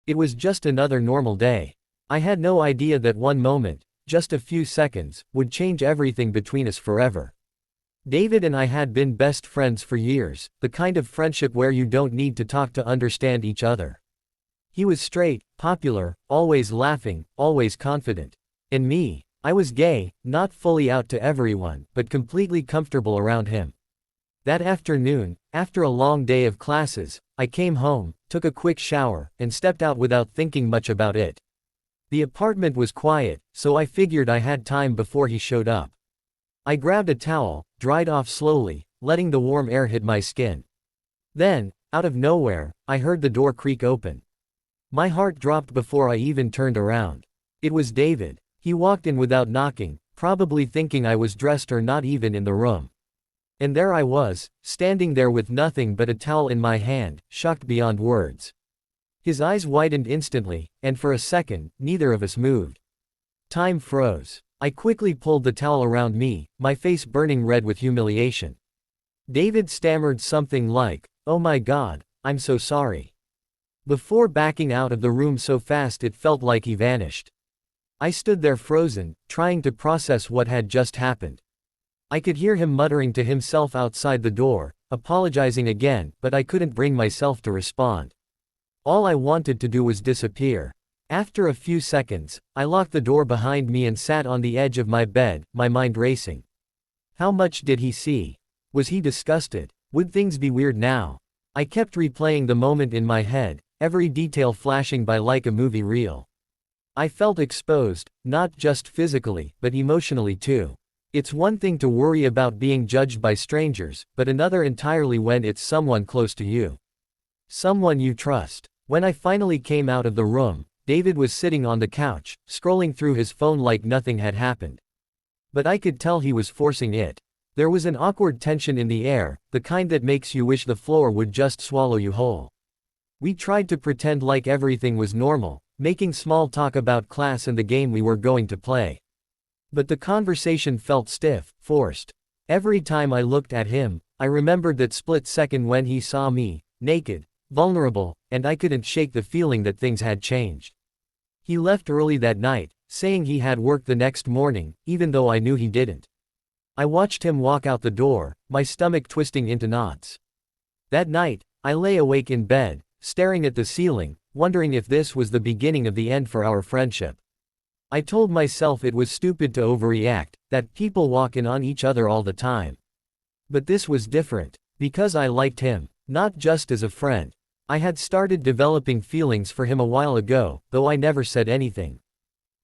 It was just another normal day. I had no idea that one moment, just a few seconds, would change everything between us forever. David and I had been best friends for years, the kind of friendship where you don't need to talk to understand each other. He was straight, popular, always laughing, always confident. And me, I was gay, not fully out to everyone, but completely comfortable around him. That afternoon, after a long day of classes, I came home, took a quick shower, and stepped out without thinking much about it. The apartment was quiet, so I figured I had time before he showed up. I grabbed a towel, dried off slowly, letting the warm air hit my skin. Then, out of nowhere, I heard the door creak open. My heart dropped before I even turned around. It was David. He walked in without knocking, probably thinking I was dressed or not even in the room. And there I was, standing there with nothing but a towel in my hand, shocked beyond words. His eyes widened instantly, and for a second, neither of us moved. Time froze. I quickly pulled the towel around me, my face burning red with humiliation. David stammered something like, "Oh my God, I'm so sorry," before backing out of the room so fast it felt like he vanished. I stood there frozen, trying to process what had just happened. I could hear him muttering to himself outside the door, apologizing again, but I couldn't bring myself to respond. All I wanted to do was disappear. After a few seconds, I locked the door behind me and sat on the edge of my bed, my mind racing. How much did he see? Was he disgusted? Would things be weird now? I kept replaying the moment in my head, every detail flashing by like a movie reel. I felt exposed, not just physically, but emotionally too. It's one thing to worry about being judged by strangers, but another entirely when it's someone close to you. Someone you trust. When I finally came out of the room, David was sitting on the couch, scrolling through his phone like nothing had happened. But I could tell he was forcing it. There was an awkward tension in the air, the kind that makes you wish the floor would just swallow you whole. We tried to pretend like everything was normal, making small talk about class and the game we were going to play. But the conversation felt stiff, forced. Every time I looked at him, I remembered that split second when he saw me, naked, vulnerable, and I couldn't shake the feeling that things had changed. He left early that night, saying he had work the next morning, even though I knew he didn't. I watched him walk out the door, my stomach twisting into knots. That night, I lay awake in bed, staring at the ceiling, wondering if this was the beginning of the end for our friendship. I told myself it was stupid to overreact, that people walk in on each other all the time. But this was different, because I liked him, not just as a friend. I had started developing feelings for him a while ago, though I never said anything.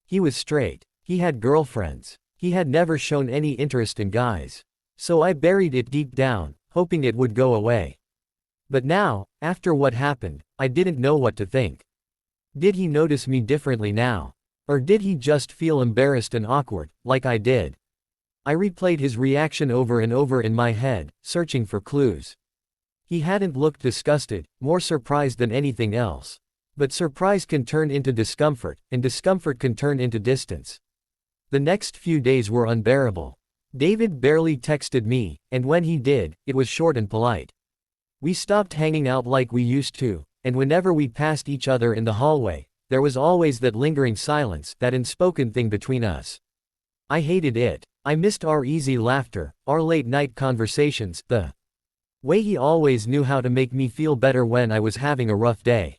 He was straight. He had girlfriends. He had never shown any interest in guys. So I buried it deep down, hoping it would go away. But now, after what happened, I didn't know what to think. Did he notice me differently now? Or did he just feel embarrassed and awkward, like I did? I replayed his reaction over and over in my head, searching for clues. He hadn't looked disgusted, more surprised than anything else. But surprise can turn into discomfort, and discomfort can turn into distance. The next few days were unbearable. David barely texted me, and when he did, it was short and polite. We stopped hanging out like we used to, and whenever we passed each other in the hallway, there was always that lingering silence, that unspoken thing between us. I hated it. I missed our easy laughter, our late-night conversations, the way he always knew how to make me feel better when I was having a rough day.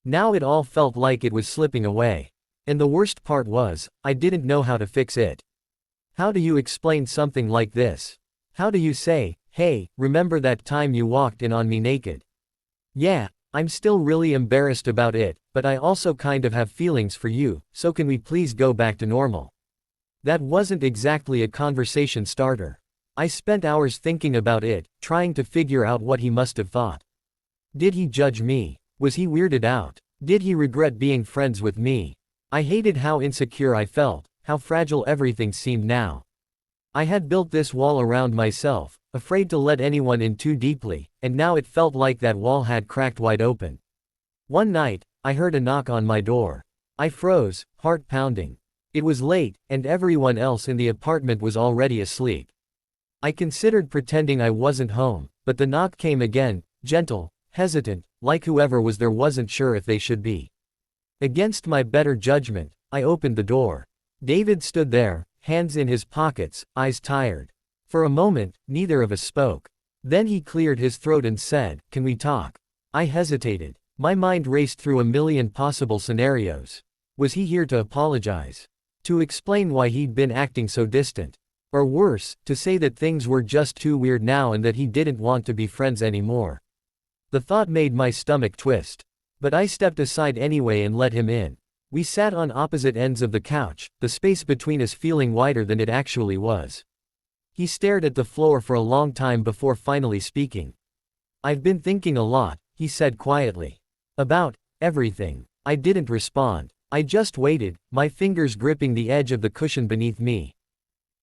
Now it all felt like it was slipping away. And the worst part was, I didn't know how to fix it. How do you explain something like this? How do you say, "Hey, remember that time you walked in on me naked?" Yeah, I'm still really embarrassed about it, but I also kind of have feelings for you, so can we please go back to normal? That wasn't exactly a conversation starter. I spent hours thinking about it, trying to figure out what he must have thought. Did he judge me? Was he weirded out? Did he regret being friends with me? I hated how insecure I felt, how fragile everything seemed now. I had built this wall around myself, afraid to let anyone in too deeply, and now it felt like that wall had cracked wide open. One night, I heard a knock on my door. I froze, heart pounding. It was late, and everyone else in the apartment was already asleep. I considered pretending I wasn't home, but the knock came again, gentle, hesitant, like whoever was there wasn't sure if they should be. Against my better judgment, I opened the door. David stood there, hands in his pockets, eyes tired. For a moment, neither of us spoke. Then he cleared his throat and said, "Can we talk?" I hesitated. My mind raced through a million possible scenarios. Was he here to apologize? To explain why he'd been acting so distant? Or worse, to say that things were just too weird now and that he didn't want to be friends anymore? The thought made my stomach twist. But I stepped aside anyway and let him in. We sat on opposite ends of the couch, the space between us feeling wider than it actually was. He stared at the floor for a long time before finally speaking. "I've been thinking a lot," he said quietly. "About everything." I didn't respond. I just waited, my fingers gripping the edge of the cushion beneath me.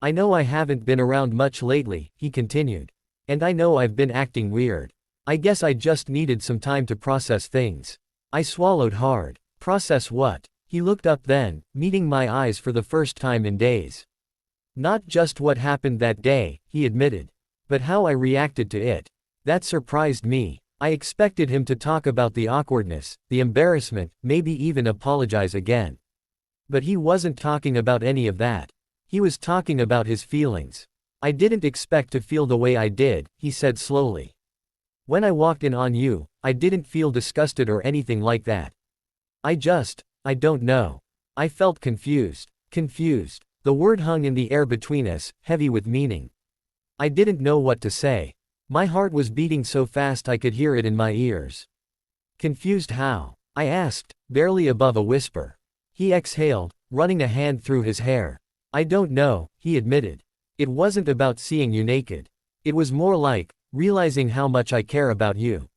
"I know I haven't been around much lately," he continued. "And I know I've been acting weird. I guess I just needed some time to process things." I swallowed hard. Process what? He looked up then, meeting my eyes for the first time in days. "Not just what happened that day," he admitted, "but how I reacted to it." That surprised me. I expected him to talk about the awkwardness, the embarrassment, maybe even apologize again. But he wasn't talking about any of that. He was talking about his feelings. "I didn't expect to feel the way I did," he said slowly. "When I walked in on you, I didn't feel disgusted or anything like that. I don't know. I felt confused. Confused." The word hung in the air between us, heavy with meaning. I didn't know what to say. My heart was beating so fast I could hear it in my ears. "Confused how?" I asked, barely above a whisper. He exhaled, running a hand through his hair. "I don't know," he admitted. "It wasn't about seeing you naked. It was more like realizing how much I care about you.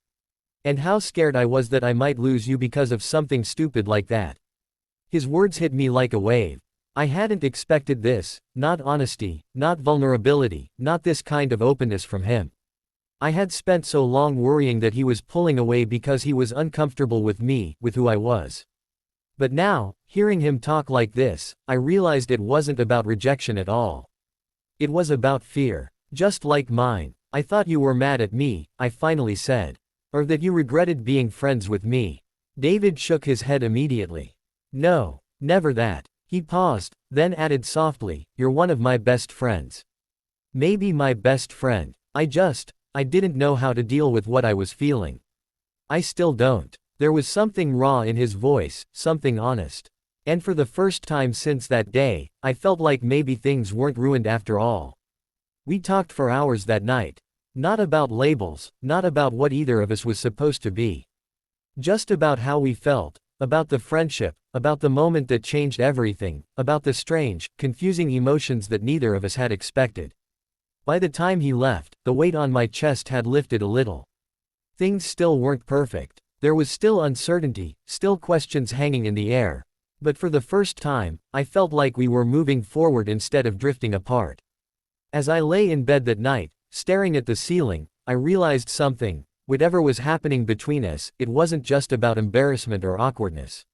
And how scared I was that I might lose you because of something stupid like that." His words hit me like a wave. I hadn't expected this, not honesty, not vulnerability, not this kind of openness from him. I had spent so long worrying that he was pulling away because he was uncomfortable with me, with who I was. But now, hearing him talk like this, I realized it wasn't about rejection at all. It was about fear. Just like mine. "I thought you were mad at me," I finally said. "Or that you regretted being friends with me." David shook his head immediately. "No, never that." He paused, then added softly, "You're one of my best friends. Maybe my best friend. I didn't know how to deal with what I was feeling. I still don't." There was something raw in his voice, something honest. And for the first time since that day, I felt like maybe things weren't ruined after all. We talked for hours that night. Not about labels, not about what either of us was supposed to be. Just about how we felt, about the friendship, about the moment that changed everything, about the strange, confusing emotions that neither of us had expected. By the time he left, the weight on my chest had lifted a little. Things still weren't perfect. There was still uncertainty, still questions hanging in the air. But for the first time, I felt like we were moving forward instead of drifting apart. As I lay in bed that night, staring at the ceiling, I realized something. Whatever was happening between us, it wasn't just about embarrassment or awkwardness.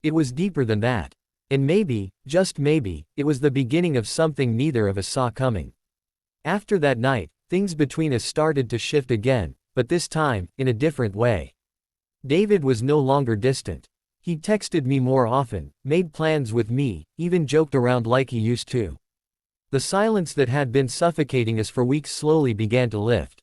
It was deeper than that. And maybe, just maybe, it was the beginning of something neither of us saw coming. After that night, things between us started to shift again, but this time, in a different way. David was no longer distant. He texted me more often, made plans with me, even joked around like he used to. The silence that had been suffocating us for weeks slowly began to lift.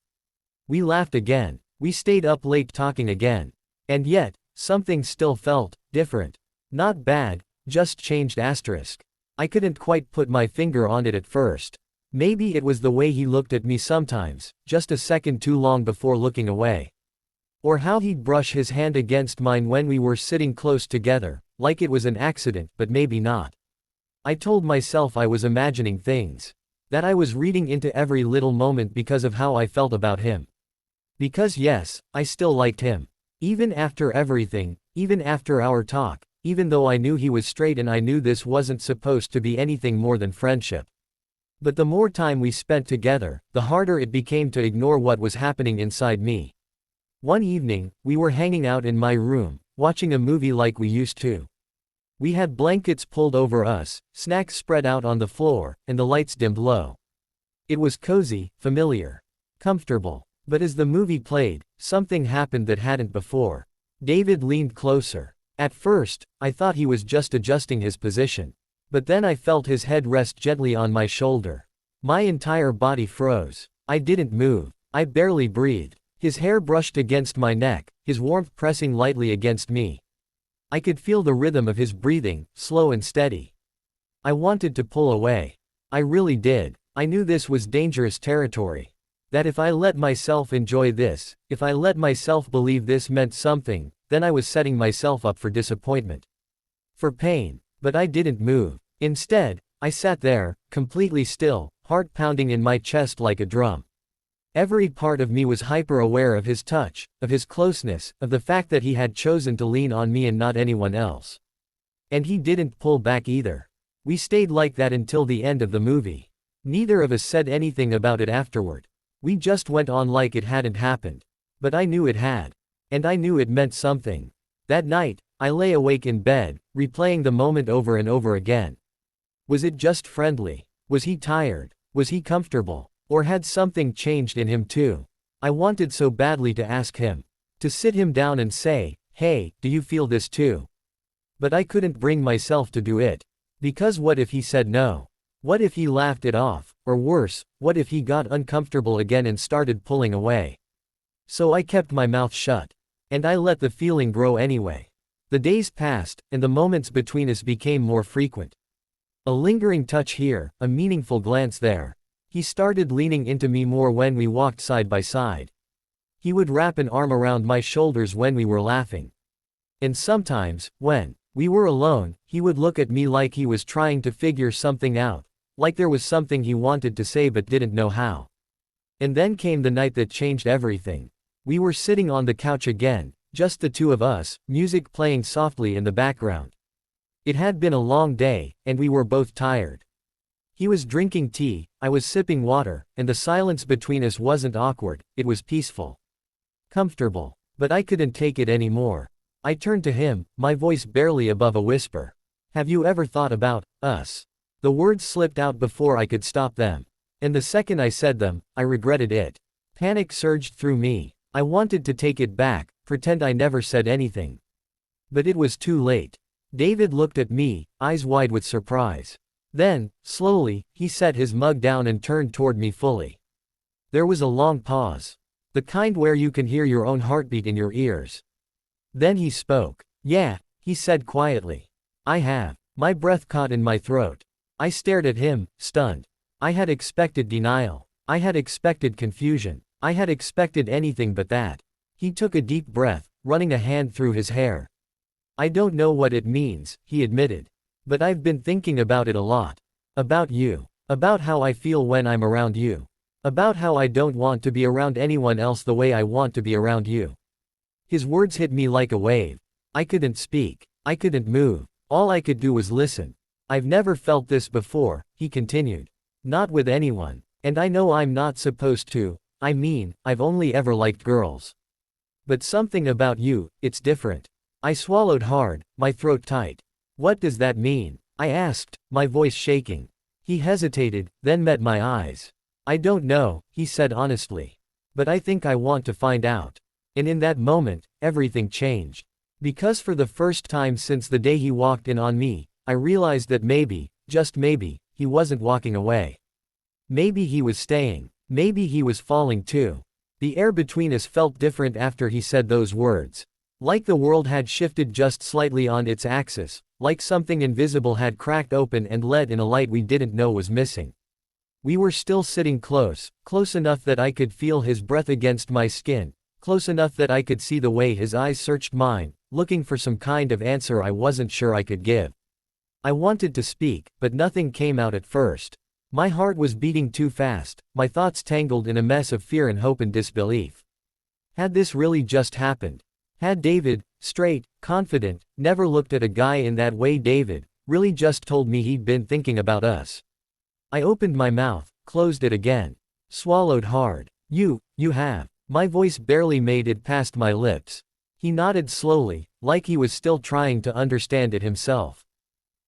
We laughed again. We stayed up late talking again. And yet, something still felt different. Not bad, just changed asterisk. I couldn't quite put my finger on it at first. Maybe it was the way he looked at me sometimes, just a second too long before looking away. Or how he'd brush his hand against mine when we were sitting close together, like it was an accident, but maybe not. I told myself I was imagining things. That I was reading into every little moment because of how I felt about him. Because yes, I still liked him. Even after everything, even after our talk, even though I knew he was straight and I knew this wasn't supposed to be anything more than friendship. But the more time we spent together, the harder it became to ignore what was happening inside me. One evening, we were hanging out in my room, watching a movie like we used to. We had blankets pulled over us, snacks spread out on the floor, and the lights dimmed low. It was cozy, familiar, comfortable. But as the movie played, something happened that hadn't before. David leaned closer. At first, I thought he was just adjusting his position. But then I felt his head rest gently on my shoulder. My entire body froze. I didn't move. I barely breathed. His hair brushed against my neck, his warmth pressing lightly against me. I could feel the rhythm of his breathing, slow and steady. I wanted to pull away. I really did. I knew this was dangerous territory. That if I let myself enjoy this, if I let myself believe this meant something, then I was setting myself up for disappointment. For pain. But I didn't move. Instead, I sat there, completely still, heart pounding in my chest like a drum. Every part of me was hyper-aware of his touch, of his closeness, of the fact that he had chosen to lean on me and not anyone else. And he didn't pull back either. We stayed like that until the end of the movie. Neither of us said anything about it afterward. We just went on like it hadn't happened. But I knew it had. And I knew it meant something. That night, I lay awake in bed, replaying the moment over and over again. Was it just friendly? Was he tired? Was he comfortable? Or had something changed in him too? I wanted so badly to ask him. To sit him down and say, "Hey, do you feel this too?" But I couldn't bring myself to do it. Because what if he said no? What if he laughed it off? Or worse, what if he got uncomfortable again and started pulling away? So I kept my mouth shut. And I let the feeling grow anyway. The days passed, and the moments between us became more frequent. A lingering touch here, a meaningful glance there. He started leaning into me more when we walked side by side. He would wrap an arm around my shoulders when we were laughing. And sometimes, when we were alone, he would look at me like he was trying to figure something out, like there was something he wanted to say but didn't know how. And then came the night that changed everything. We were sitting on the couch again, just the two of us, music playing softly in the background. It had been a long day, and we were both tired. He was drinking tea, I was sipping water, and the silence between us wasn't awkward, it was peaceful. Comfortable. But I couldn't take it anymore. I turned to him, my voice barely above a whisper. "Have you ever thought about us?" The words slipped out before I could stop them. And the second I said them, I regretted it. Panic surged through me. I wanted to take it back, pretend I never said anything. But it was too late. David looked at me, eyes wide with surprise. Then, slowly, he set his mug down and turned toward me fully. There was a long pause. The kind where you can hear your own heartbeat in your ears. Then he spoke. "Yeah," he said quietly. "I have." My breath caught in my throat. I stared at him, stunned. I had expected denial. I had expected confusion. I had expected anything but that. He took a deep breath, running a hand through his hair. "I don't know what it means," he admitted. "But I've been thinking about it a lot. About you. About how I feel when I'm around you. About how I don't want to be around anyone else the way I want to be around you." His words hit me like a wave. I couldn't speak. I couldn't move. All I could do was listen. "I've never felt this before," he continued. "Not with anyone. And I know I'm not supposed to. I mean, I've only ever liked girls. But something about you, it's different." I swallowed hard, my throat tight. "What does that mean?" I asked, my voice shaking. He hesitated, then met my eyes. "I don't know," he said honestly. "But I think I want to find out." And in that moment, everything changed. Because for the first time since the day he walked in on me, I realized that maybe, just maybe, he wasn't walking away. Maybe he was staying. Maybe he was falling too. The air between us felt different after he said those words. Like the world had shifted just slightly on its axis, like something invisible had cracked open and let in a light we didn't know was missing. We were still sitting close, close enough that I could feel his breath against my skin, close enough that I could see the way his eyes searched mine, looking for some kind of answer I wasn't sure I could give. I wanted to speak, but nothing came out at first. My heart was beating too fast, my thoughts tangled in a mess of fear and hope and disbelief. Had this really just happened? Had David, straight, confident, never looked at a guy in that way? David really just told me he'd been thinking about us. I opened my mouth, closed it again. Swallowed hard. You have." My voice barely made it past my lips. He nodded slowly, like he was still trying to understand it himself.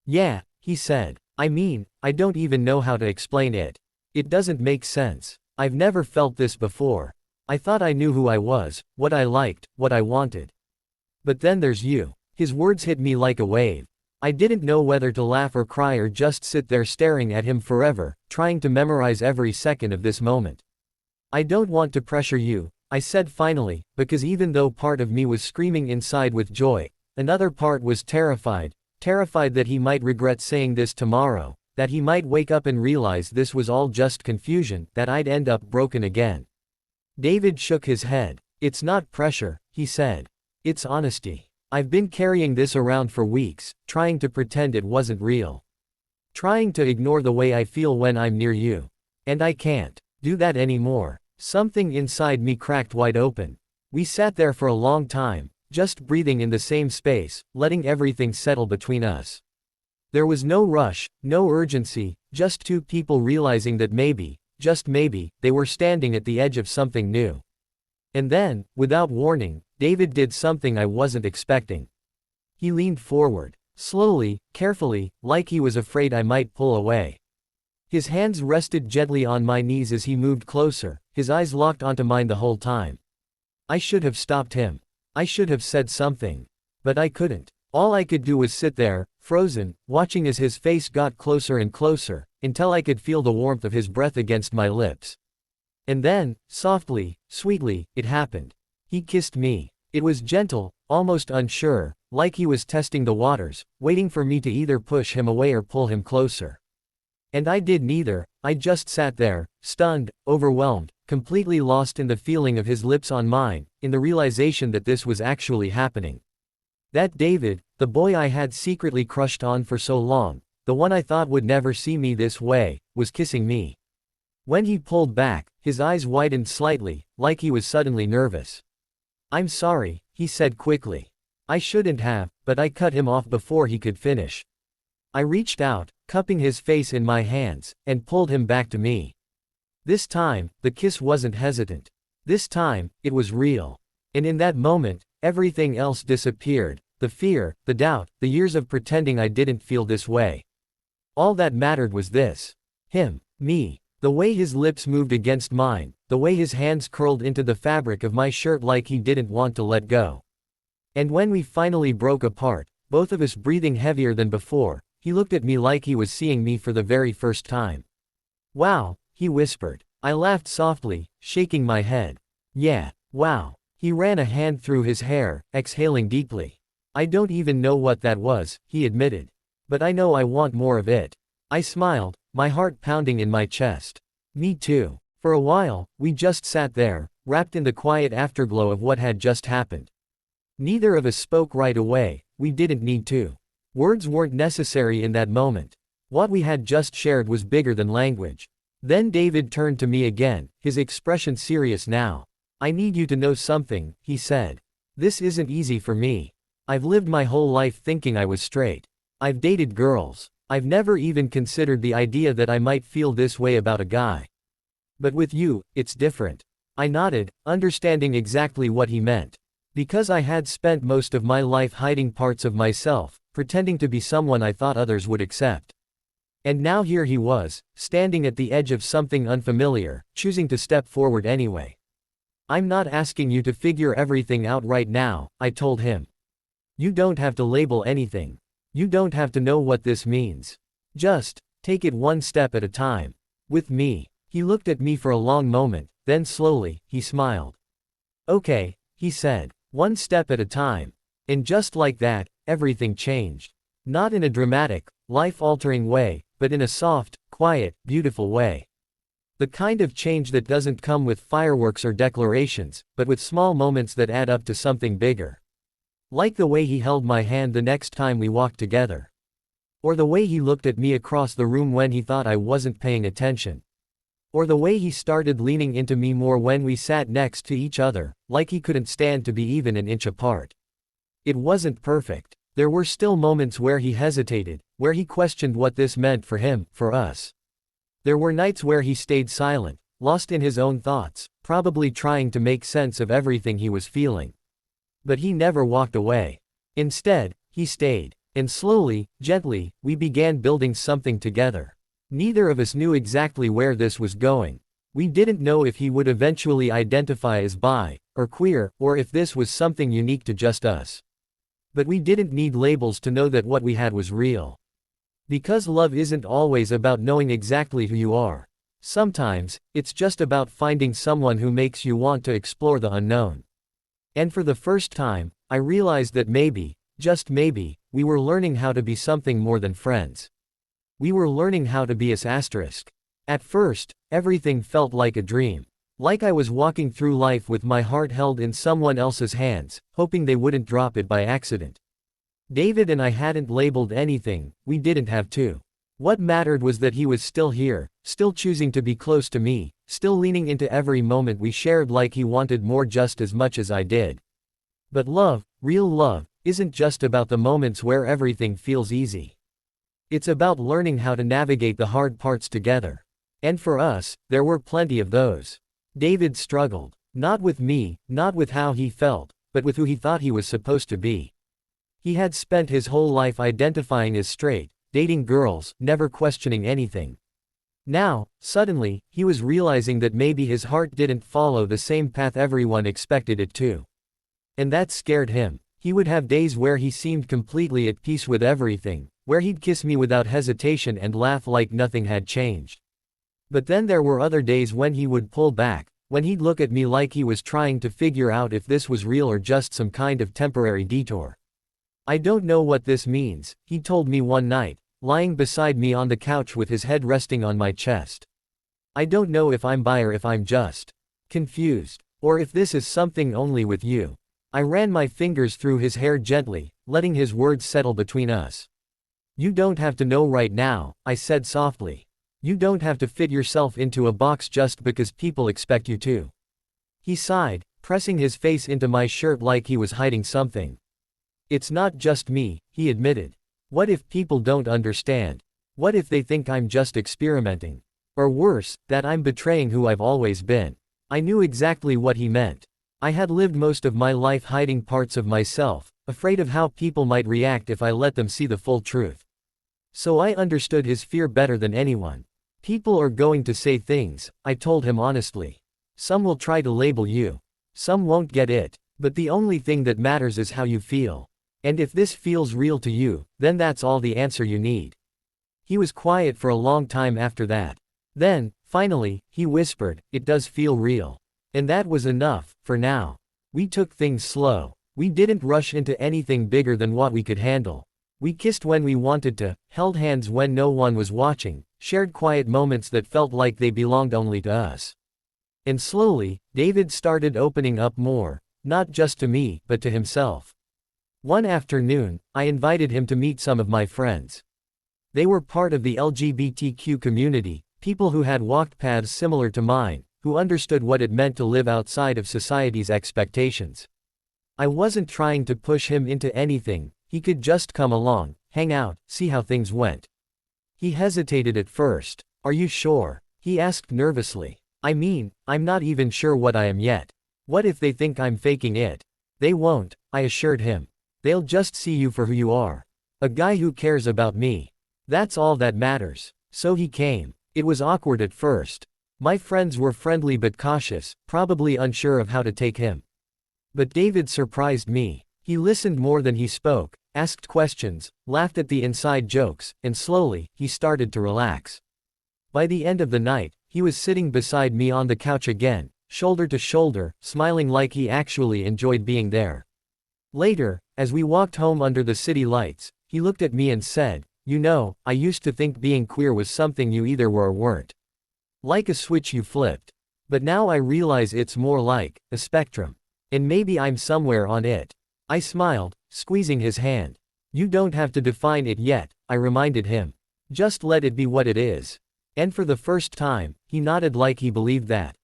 "Yeah," he said. "I mean, I don't even know how to explain it. It doesn't make sense. I've never felt this before. I thought I knew who I was, what I liked, what I wanted. But then there's you." His words hit me like a wave. I didn't know whether to laugh or cry or just sit there staring at him forever, trying to memorize every second of this moment. I don't want to pressure you, I said finally, because even though part of me was screaming inside with joy, another part was terrified that he might regret saying this tomorrow, that he might wake up and realize this was all just confusion, that I'd end up broken again. David shook his head. It's not pressure, he said. It's honesty. I've been carrying this around for weeks, trying to pretend it wasn't real. Trying to ignore the way I feel when I'm near you. And I can't do that anymore. Something inside me cracked wide open. We sat there for a long time, just breathing in the same space, letting everything settle between us. There was no rush, no urgency, just two people realizing that maybe, just maybe, they were standing at the edge of something new. And then, without warning, David did something I wasn't expecting. He leaned forward, slowly, carefully, like he was afraid I might pull away. His hands rested gently on my knees as he moved closer, his eyes locked onto mine the whole time. I should have stopped him. I should have said something. But I couldn't. All I could do was sit there, frozen, watching as his face got closer and closer, until I could feel the warmth of his breath against my lips. And then, softly, sweetly, it happened. He kissed me. It was gentle, almost unsure, like he was testing the waters, waiting for me to either push him away or pull him closer. And I did neither. I just sat there, stunned, overwhelmed, completely lost in the feeling of his lips on mine, in the realization that this was actually happening. That David, the boy I had secretly crushed on for so long, the one I thought would never see me this way, was kissing me. When he pulled back, his eyes widened slightly, like he was suddenly nervous. I'm sorry, he said quickly. I shouldn't have, but I cut him off before he could finish. I reached out, cupping his face in my hands, and pulled him back to me. This time, the kiss wasn't hesitant. This time, it was real. And in that moment, everything else disappeared, the fear, the doubt, the years of pretending I didn't feel this way. All that mattered was this. Him, me. The way his lips moved against mine, the way his hands curled into the fabric of my shirt like he didn't want to let go. And when we finally broke apart, both of us breathing heavier than before, he looked at me like he was seeing me for the very first time. Wow, he whispered. I laughed softly, shaking my head. Yeah, wow. He ran a hand through his hair, exhaling deeply. I don't even know what that was, he admitted. But I know I want more of it. I smiled, my heart pounding in my chest. Me too. For a while, we just sat there, wrapped in the quiet afterglow of what had just happened. Neither of us spoke right away, we didn't need to. Words weren't necessary in that moment. What we had just shared was bigger than language. Then David turned to me again, his expression serious now. I need you to know something, he said. This isn't easy for me. I've lived my whole life thinking I was straight. I've dated girls. I've never even considered the idea that I might feel this way about a guy. But with you, it's different. I nodded, understanding exactly what he meant. Because I had spent most of my life hiding parts of myself, pretending to be someone I thought others would accept. And now here he was, standing at the edge of something unfamiliar, choosing to step forward anyway. I'm not asking you to figure everything out right now, I told him. You don't have to label anything. You don't have to know what this means. Just take it one step at a time. With me. He looked at me for a long moment, then slowly, he smiled. Okay, he said. One step at a time. And just like that, everything changed. Not in a dramatic, life-altering way, but in a soft, quiet, beautiful way. The kind of change that doesn't come with fireworks or declarations, but with small moments that add up to something bigger. Like the way he held my hand the next time we walked together. Or the way he looked at me across the room when he thought I wasn't paying attention. Or the way he started leaning into me more when we sat next to each other, like he couldn't stand to be even an inch apart. It wasn't perfect. There were still moments where he hesitated, where he questioned what this meant for him, for us. There were nights where he stayed silent, lost in his own thoughts, probably trying to make sense of everything he was feeling. But he never walked away. Instead, he stayed. And slowly, gently, we began building something together. Neither of us knew exactly where this was going. We didn't know if he would eventually identify as bi, or queer, or if this was something unique to just us. But we didn't need labels to know that what we had was real. Because love isn't always about knowing exactly who you are. Sometimes, it's just about finding someone who makes you want to explore the unknown. And for the first time, I realized that maybe, just maybe, we were learning how to be something more than friends. We were learning how to be us asterisk. At first, everything felt like a dream. Like I was walking through life with my heart held in someone else's hands, hoping they wouldn't drop it by accident. David and I hadn't labeled anything, we didn't have to. What mattered was that he was still here, still choosing to be close to me, still leaning into every moment we shared like he wanted more just as much as I did. But love, real love, isn't just about the moments where everything feels easy. It's about learning how to navigate the hard parts together. And for us, there were plenty of those. David struggled. Not with me, not with how he felt, but with who he thought he was supposed to be. He had spent his whole life identifying as straight, dating girls, never questioning anything. Now, suddenly, he was realizing that maybe his heart didn't follow the same path everyone expected it to. And that scared him. He would have days where he seemed completely at peace with everything, where he'd kiss me without hesitation and laugh like nothing had changed. But then there were other days when he would pull back, when he'd look at me like he was trying to figure out if this was real or just some kind of temporary detour. I don't know what this means, he told me one night, lying beside me on the couch with his head resting on my chest. I don't know if I'm bi or if I'm just confused, or if this is something only with you. I ran my fingers through his hair gently, letting his words settle between us. You don't have to know right now, I said softly. You don't have to fit yourself into a box just because people expect you to. He sighed, pressing his face into my shirt like he was hiding something. It's not just me, he admitted. What if people don't understand? What if they think I'm just experimenting? Or worse, that I'm betraying who I've always been? I knew exactly what he meant. I had lived most of my life hiding parts of myself, afraid of how people might react if I let them see the full truth. So I understood his fear better than anyone. People are going to say things, I told him honestly. Some will try to label you. Some won't get it, but the only thing that matters is how you feel. And if this feels real to you, then that's all the answer you need. He was quiet for a long time after that. Then, finally, he whispered, it does feel real. And that was enough, for now. We took things slow. We didn't rush into anything bigger than what we could handle. We kissed when we wanted to, held hands when no one was watching, shared quiet moments that felt like they belonged only to us. And slowly, David started opening up more, not just to me, but to himself. One afternoon, I invited him to meet some of my friends. They were part of the LGBTQ community, people who had walked paths similar to mine, who understood what it meant to live outside of society's expectations. I wasn't trying to push him into anything, he could just come along, hang out, see how things went. He hesitated at first. Are you sure? He asked nervously. I mean, I'm not even sure what I am yet. What if they think I'm faking it? They won't, I assured him. They'll just see you for who you are. A guy who cares about me. That's all that matters. So he came. It was awkward at first. My friends were friendly but cautious, probably unsure of how to take him. But David surprised me. He listened more than he spoke, asked questions, laughed at the inside jokes, and slowly, he started to relax. By the end of the night, he was sitting beside me on the couch again, shoulder to shoulder, smiling like he actually enjoyed being there. Later, as we walked home under the city lights, he looked at me and said, you know, I used to think being queer was something you either were or weren't. Like a switch you flipped. But now I realize it's more like a spectrum. And maybe I'm somewhere on it. I smiled, squeezing his hand. You don't have to define it yet, I reminded him. Just let it be what it is. And for the first time, he nodded like he believed that.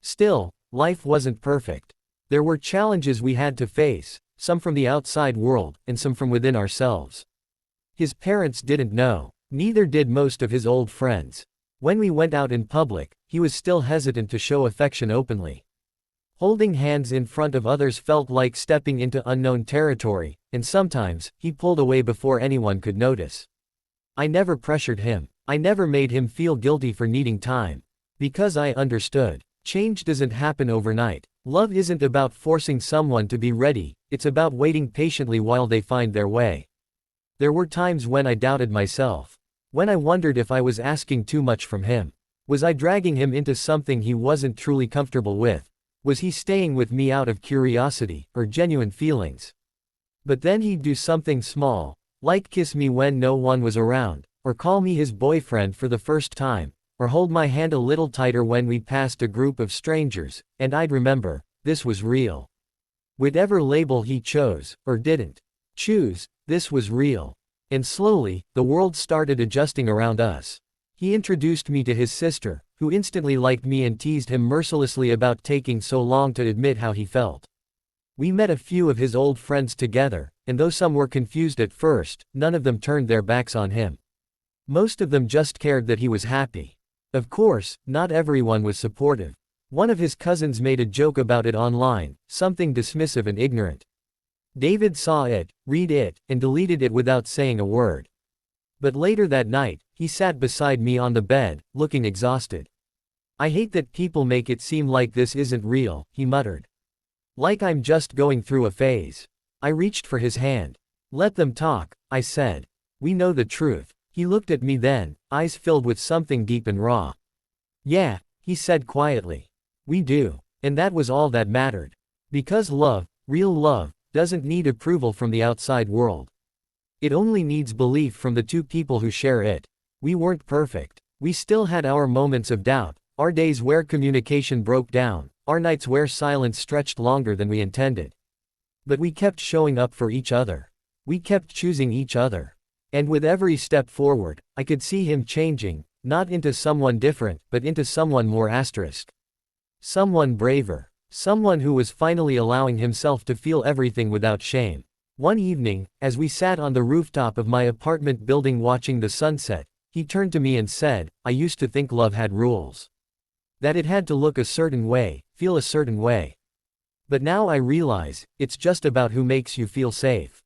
Still, life wasn't perfect. There were challenges we had to face, some from the outside world, and some from within ourselves. His parents didn't know. Neither did most of his old friends. When we went out in public, he was still hesitant to show affection openly. Holding hands in front of others felt like stepping into unknown territory, and sometimes, he pulled away before anyone could notice. I never pressured him. I never made him feel guilty for needing time. Because I understood. Change doesn't happen overnight. Love isn't about forcing someone to be ready, it's about waiting patiently while they find their way. There were times when I doubted myself. When I wondered if I was asking too much from him. Was I dragging him into something he wasn't truly comfortable with? Was he staying with me out of curiosity, or genuine feelings? But then he'd do something small, like kiss me when no one was around, or call me his boyfriend for the first time, or hold my hand a little tighter when we passed a group of strangers, and I'd remember, this was real. Whatever label he chose, or didn't choose, this was real. And slowly, the world started adjusting around us. He introduced me to his sister, who instantly liked me and teased him mercilessly about taking so long to admit how he felt. We met a few of his old friends together, and though some were confused at first, none of them turned their backs on him. Most of them just cared that he was happy. Of course, not everyone was supportive. One of his cousins made a joke about it online, something dismissive and ignorant. David saw it, read it, and deleted it without saying a word. But later that night, he sat beside me on the bed, looking exhausted. I hate that people make it seem like this isn't real, he muttered. Like I'm just going through a phase. I reached for his hand. Let them talk, I said. We know the truth. He looked at me then, eyes filled with something deep and raw. Yeah, he said quietly. We do. And that was all that mattered. Because love, real love, doesn't need approval from the outside world. It only needs belief from the two people who share it. We weren't perfect. We still had our moments of doubt, our days where communication broke down, our nights where silence stretched longer than we intended. But we kept showing up for each other. We kept choosing each other. And with every step forward, I could see him changing, not into someone different, but into someone more asterisk. Someone braver. Someone who was finally allowing himself to feel everything without shame. One evening, as we sat on the rooftop of my apartment building watching the sunset, he turned to me and said, I used to think love had rules. That it had to look a certain way, feel a certain way. But now I realize, it's just about who makes you feel safe.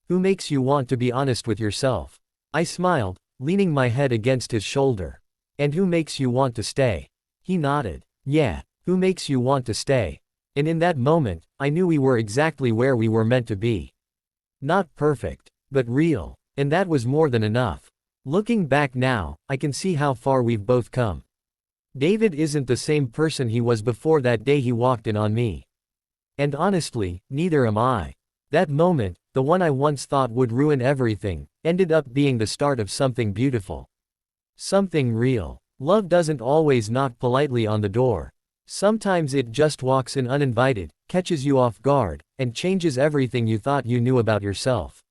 Who makes you want to be honest with yourself? I smiled, leaning my head against his shoulder. And who makes you want to stay? He nodded. Yeah, who makes you want to stay? And in that moment, I knew we were exactly where we were meant to be. Not perfect, but real. And that was more than enough. Looking back now, I can see how far we've both come. David isn't the same person he was before that day he walked in on me. And honestly, neither am I. That moment, the one I once thought would ruin everything, ended up being the start of something beautiful. Something real. Love doesn't always knock politely on the door. Sometimes it just walks in uninvited, catches you off guard, and changes everything you thought you knew about yourself.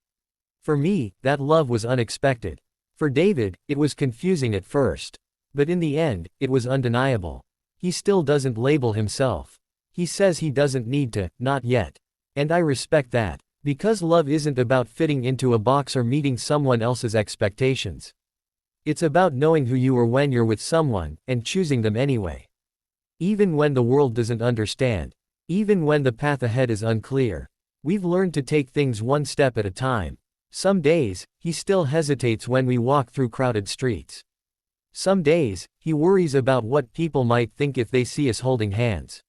For me, that love was unexpected. For David, it was confusing at first. But in the end, it was undeniable. He still doesn't label himself. He says he doesn't need to, not yet. And I respect that. Because love isn't about fitting into a box or meeting someone else's expectations. It's about knowing who you are when you're with someone, and choosing them anyway. Even when the world doesn't understand. Even when the path ahead is unclear. We've learned to take things one step at a time. Some days, he still hesitates when we walk through crowded streets. Some days, he worries about what people might think if they see us holding hands.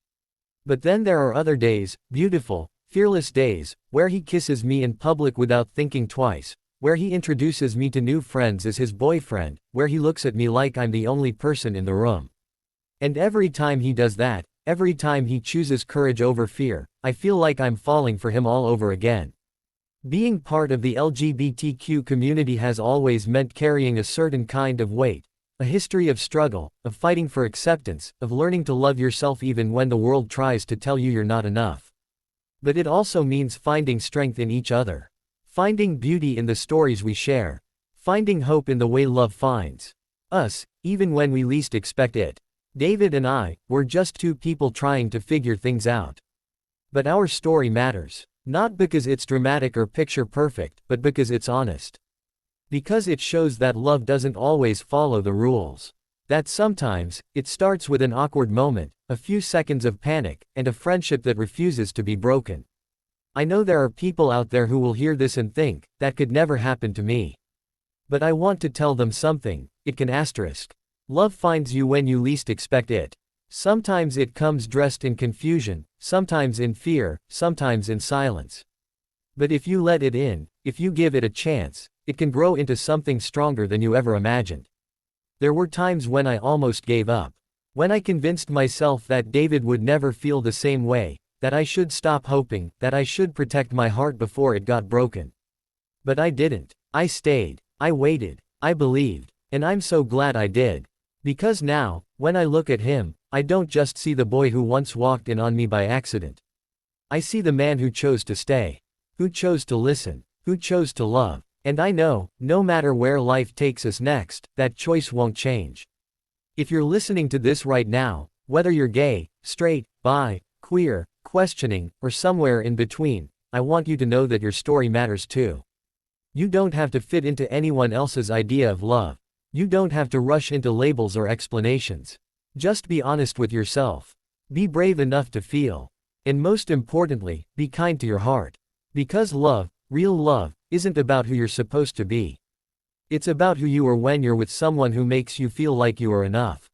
But then there are other days, beautiful, fearless days, where he kisses me in public without thinking twice, where he introduces me to new friends as his boyfriend, where he looks at me like I'm the only person in the room. And every time he does that, every time he chooses courage over fear, I feel like I'm falling for him all over again. Being part of the LGBTQ community has always meant carrying a certain kind of weight, a history of struggle, of fighting for acceptance, of learning to love yourself even when the world tries to tell you you're not enough. But it also means finding strength in each other. Finding beauty in the stories we share. Finding hope in the way love finds us, even when we least expect it. David and I, we're just two people trying to figure things out. But our story matters. Not because it's dramatic or picture perfect, but because it's honest. Because it shows that love doesn't always follow the rules. That sometimes, it starts with an awkward moment, a few seconds of panic, and a friendship that refuses to be broken. I know there are people out there who will hear this and think, that could never happen to me. But I want to tell them something, it can asterisk. Love finds you when you least expect it. Sometimes it comes dressed in confusion, sometimes in fear, sometimes in silence. But if you let it in, if you give it a chance, it can grow into something stronger than you ever imagined. There were times when I almost gave up. When I convinced myself that David would never feel the same way, that I should stop hoping, that I should protect my heart before it got broken. But I didn't. I stayed. I waited. I believed. And I'm so glad I did. Because now, when I look at him, I don't just see the boy who once walked in on me by accident. I see the man who chose to stay. Who chose to listen. Who chose to love. And I know, no matter where life takes us next, that choice won't change. If you're listening to this right now, whether you're gay, straight, bi, queer, questioning, or somewhere in between, I want you to know that your story matters too. You don't have to fit into anyone else's idea of love. You don't have to rush into labels or explanations. Just be honest with yourself. Be brave enough to feel. And most importantly, be kind to your heart. Because love, real love, isn't about who you're supposed to be. It's about who you are when you're with someone who makes you feel like you are enough.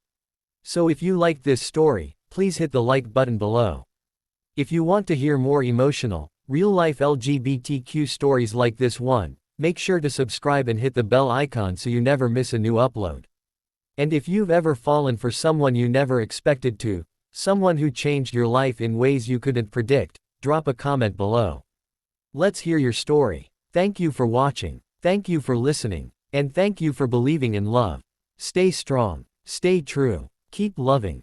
So if you liked this story, please hit the like button below. If you want to hear more emotional, real-life LGBTQ stories like this one, make sure to subscribe and hit the bell icon so you never miss a new upload. And if you've ever fallen for someone you never expected to, someone who changed your life in ways you couldn't predict, drop a comment below. Let's hear your story. Thank you for watching. Thank you for listening. And thank you for believing in love. Stay strong. Stay true. Keep loving.